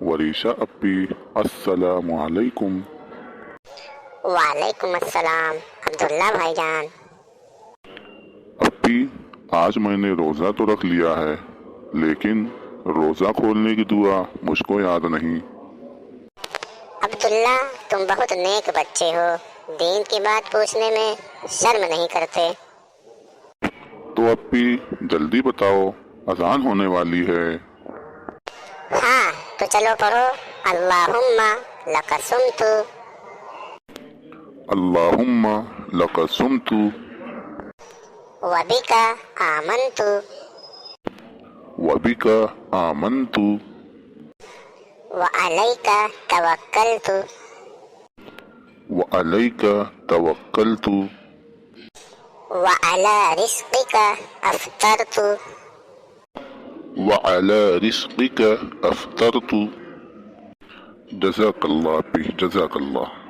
وریشا اپی السلام علیکم۔ وعلیکم السلام عبداللہ بھائی جان۔ اپی آج میں نے روزہ تو رکھ لیا ہے، لیکن روزہ کھولنے کی دعا مجھ کو یاد نہیں۔ عبداللہ تم بہت نیک بچے ہو، دین کی بات پوچھنے میں شرم نہیں کرتے۔ تو اپی جلدی بتاؤ، اذان ہونے والی ہے۔ ہاں تو چلو پڑھو، اللہم لک صمت اللہم لک صمت وبک آمنت وبک آمنت وعلیک توکلت وعلیک توکلت وعلی رزقک افطرت۔ وعلی رزقک افطرت۔ جزاک اللہ اپی، جزاک اللہ۔